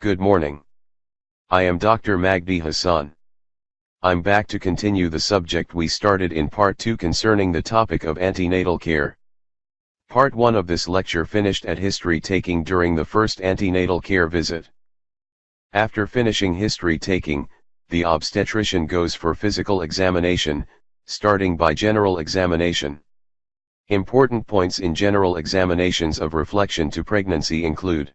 Good morning. I am Dr. Magdy Hasan. I'm back to continue the subject we started in part 2 concerning the topic of antenatal care. Part 1 of this lecture finished at history taking during the first antenatal care visit. After finishing history taking, the obstetrician goes for physical examination, starting by general examination. Important points in general examinations of reflection to pregnancy include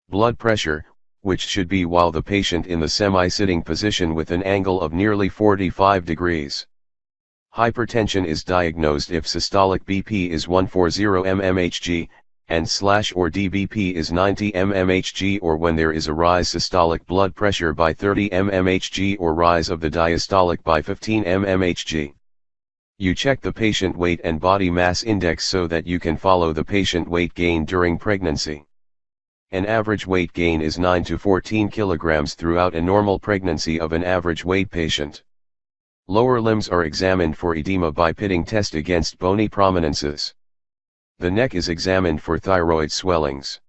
blood pressure, which should be while the patient in the semi-sitting position with an angle of nearly 45 degrees. Hypertension is diagnosed if systolic BP is 140 mmHg, and /or DBP is 90 mmHg, or when there is a rise systolic blood pressure by 30 mmHg or rise of the diastolic by 15 mmHg. You check the patient weight and body mass index so that you can follow the patient weight gain during pregnancy. An average weight gain is 9 to 14 kilograms throughout a normal pregnancy of an average weight patient. Lower limbs are examined for edema by pitting test against bony prominences. The neck is examined for thyroid swellings.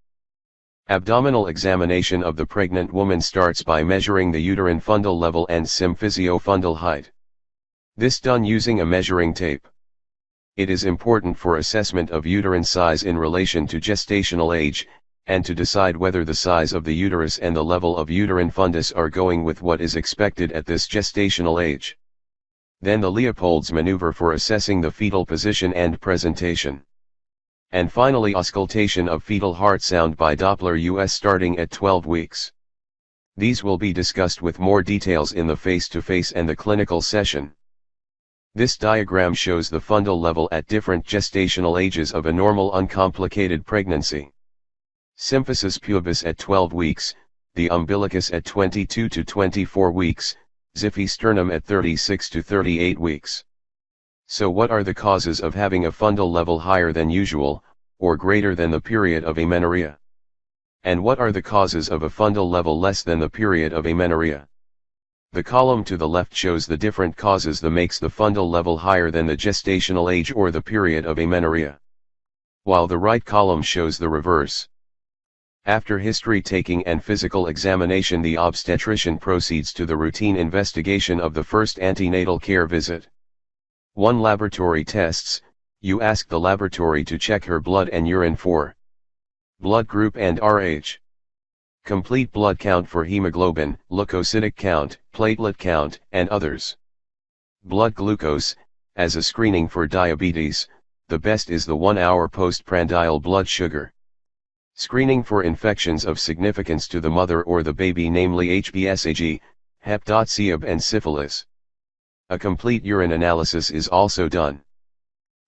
Abdominal examination of the pregnant woman starts by measuring the uterine fundal level and symphysiofundal height. This done using a measuring tape. It is important for assessment of uterine size in relation to gestational age, and to decide whether the size of the uterus and the level of uterine fundus are going with what is expected at this gestational age. Then the Leopold's maneuver for assessing the fetal position and presentation. And finally auscultation of fetal heart sound by Doppler US starting at 12 weeks. These will be discussed with more details in the face-to-face and the clinical session. This diagram shows the fundal level at different gestational ages of a normal uncomplicated pregnancy. Symphysis pubis at 12 weeks, the umbilicus at 22 to 24 weeks, xiphisternum at 36 to 38 weeks. So what are the causes of having a fundal level higher than usual, or greater than the period of amenorrhea? And what are the causes of a fundal level less than the period of amenorrhea? The column to the left shows the different causes that makes the fundal level higher than the gestational age or the period of amenorrhea, while the right column shows the reverse. After history taking and physical examination, the obstetrician proceeds to the routine investigation of the first antenatal care visit. 1. Laboratory tests. You ask the laboratory to check her blood and urine for blood group and Rh. Complete blood count for hemoglobin, leukocytic count, platelet count, and others. Blood glucose. As a screening for diabetes, the best is the 1-hour postprandial blood sugar. Screening for infections of significance to the mother or the baby, namely HBsAg, Hep C and syphilis. A complete urine analysis is also done.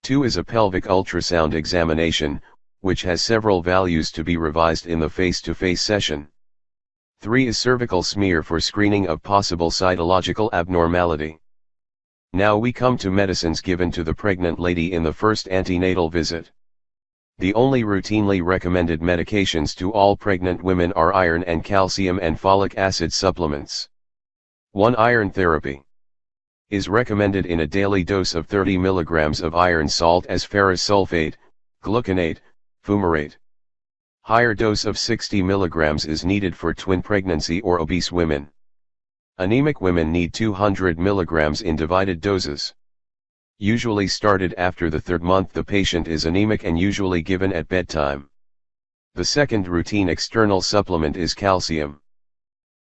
2 is a pelvic ultrasound examination, which has several values to be revised in the face-to-face session. 3 is cervical smear for screening of possible cytological abnormality. Now we come to medicines given to the pregnant lady in the first antenatal visit. The only routinely recommended medications to all pregnant women are iron and calcium and folic acid supplements. 1. Iron therapy is recommended in a daily dose of 30 mg of iron salt as ferrous sulfate, gluconate, fumarate. Higher dose of 60 mg is needed for twin pregnancy or obese women. Anemic women need 200 mg in divided doses. Usually started after the 3rd month. The patient is anemic and usually given at bedtime. The second routine external supplement is calcium.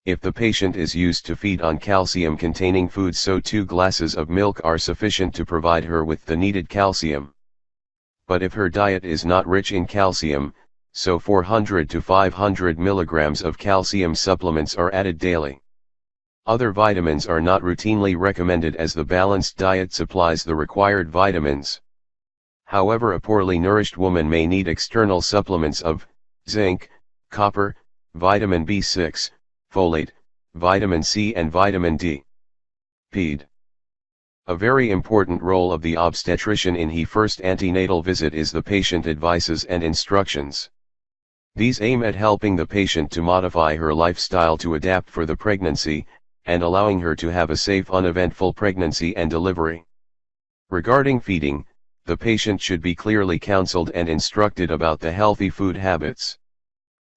If the patient is used to feed on calcium-containing foods, so 2 glasses of milk are sufficient to provide her with the needed calcium. But if her diet is not rich in calcium, so 400 to 500 mg of calcium supplements are added daily. Other vitamins are not routinely recommended as the balanced diet supplies the required vitamins. However, a poorly nourished woman may need external supplements of zinc, copper, vitamin B6, folate, vitamin C and vitamin D. Ped. A very important role of the obstetrician in her first antenatal visit is the patient advices and instructions. These aim at helping the patient to modify her lifestyle to adapt for the pregnancy, and allowing her to have a safe, uneventful pregnancy and delivery. Regarding feeding, the patient should be clearly counseled and instructed about the healthy food habits.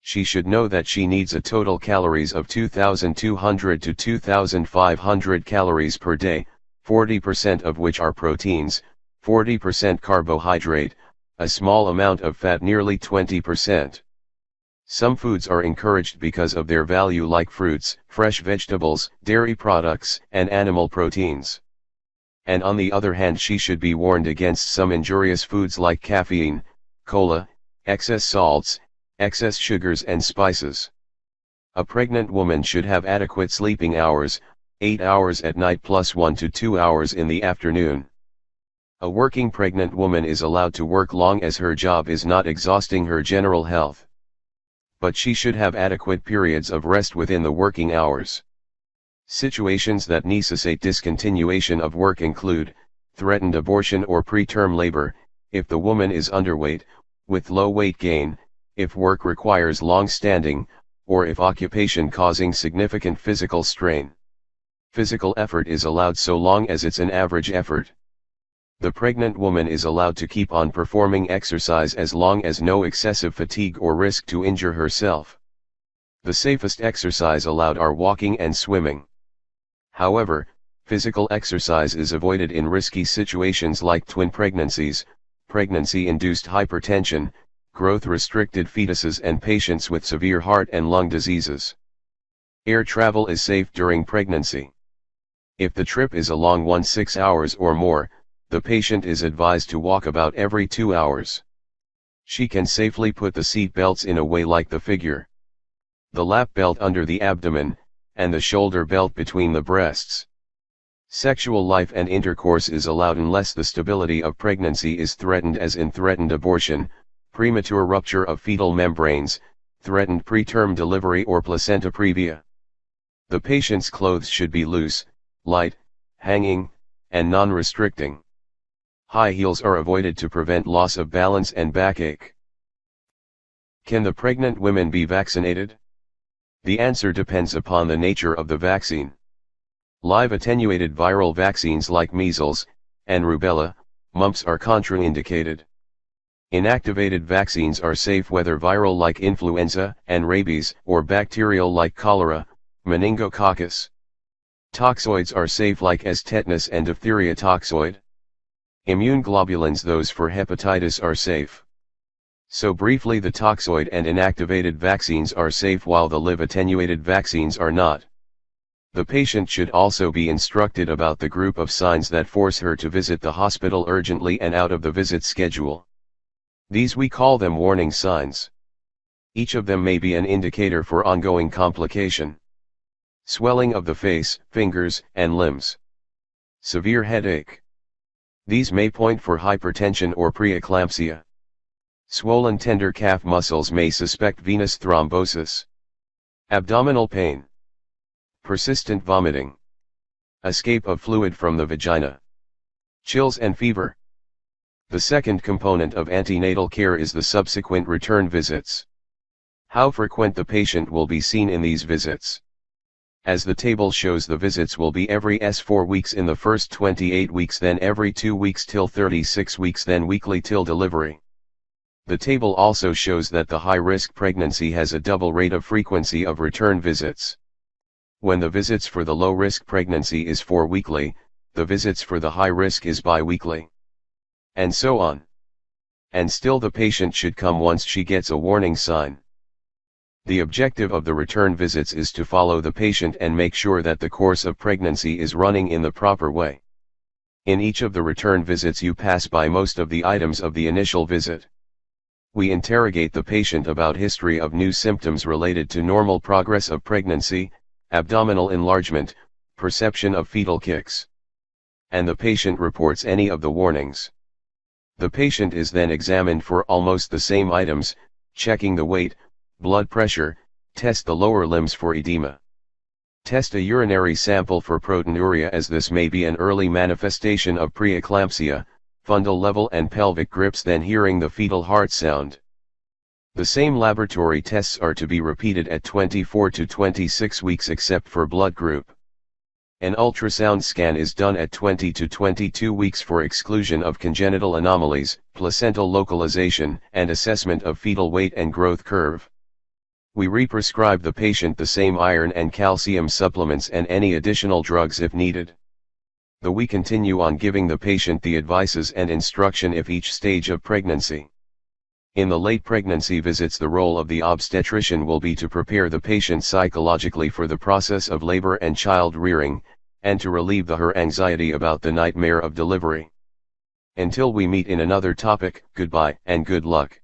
She should know that she needs a total calories of 2,200 to 2,500 calories per day, 40% of which are proteins, 40% carbohydrate, a small amount of fat, nearly 20%. Some foods are encouraged because of their value, like fruits, fresh vegetables, dairy products, and animal proteins. And on the other hand, she should be warned against some injurious foods like caffeine, cola, excess salts, excess sugars and spices. A pregnant woman should have adequate sleeping hours, 8 hours at night plus 1 to 2 hours in the afternoon. A working pregnant woman is allowed to work long as her job is not exhausting her general health. But she should have adequate periods of rest within the working hours. Situations that necessitate discontinuation of work include threatened abortion or preterm labor, if the woman is underweight, with low weight gain, if work requires long standing, or if occupation causing significant physical strain. Physical effort is allowed so long as it's an average effort. The pregnant woman is allowed to keep on performing exercise as long as no excessive fatigue or risk to injure herself. The safest exercise allowed are walking and swimming. However, physical exercise is avoided in risky situations like twin pregnancies, pregnancy-induced hypertension, growth-restricted fetuses, and patients with severe heart and lung diseases. Air travel is safe during pregnancy. If the trip is a long one, 6 hours or more, the patient is advised to walk about every 2 hours. She can safely put the seat belts in a way like the figure. The lap belt under the abdomen, and the shoulder belt between the breasts. Sexual life and intercourse is allowed unless the stability of pregnancy is threatened, as in threatened abortion, premature rupture of fetal membranes, threatened preterm delivery, or placenta previa. The patient's clothes should be loose, light, hanging, and non-restricting. High heels are avoided to prevent loss of balance and backache. Can the pregnant women be vaccinated? The answer depends upon the nature of the vaccine. Live attenuated viral vaccines like measles and rubella, mumps are contraindicated. Inactivated vaccines are safe whether viral like influenza and rabies or bacterial like cholera, meningococcus. Toxoids are safe like as tetanus and diphtheria toxoid. Immune globulins, those for hepatitis, are safe. So briefly, the toxoid and inactivated vaccines are safe while the live attenuated vaccines are not. The patient should also be instructed about the group of signs that force her to visit the hospital urgently and out of the visit schedule. These we call them warning signs. Each of them may be an indicator for ongoing complication. Swelling of the face, fingers, and limbs. Severe headache. These may point for hypertension or preeclampsia. Swollen tender calf muscles may suspect venous thrombosis. Abdominal pain. Persistent vomiting. Escape of fluid from the vagina. Chills and fever. The second component of antenatal care is the subsequent return visits. How frequent the patient will be seen in these visits. As the table shows, the visits will be every 4 weeks in the first 28 weeks, then every 2 weeks till 36 weeks, then weekly till delivery. The table also shows that the high-risk pregnancy has a double rate of frequency of return visits. When the visits for the low-risk pregnancy is 4 weekly, the visits for the high-risk is bi-weekly. And so on. And still the patient should come once she gets a warning sign. The objective of the return visits is to follow the patient and make sure that the course of pregnancy is running in the proper way. In each of the return visits you pass by most of the items of the initial visit. We interrogate the patient about history of new symptoms related to normal progress of pregnancy, abdominal enlargement, perception of fetal kicks. And the patient reports any of the warnings. The patient is then examined for almost the same items, checking the weight, blood pressure, test the lower limbs for edema. Test a urinary sample for proteinuria, as this may be an early manifestation of preeclampsia, fundal level and pelvic grips, then hearing the fetal heart sound. The same laboratory tests are to be repeated at 24 to 26 weeks except for blood group. An ultrasound scan is done at 20 to 22 weeks for exclusion of congenital anomalies, placental localization, and assessment of fetal weight and growth curve. We re-prescribe the patient the same iron and calcium supplements and any additional drugs if needed. We continue on giving the patient the advices and instruction if each stage of pregnancy. In the late pregnancy visits, the role of the obstetrician will be to prepare the patient psychologically for the process of labor and child rearing, and to relieve her anxiety about the nightmare of delivery. Until we meet in another topic, goodbye and good luck.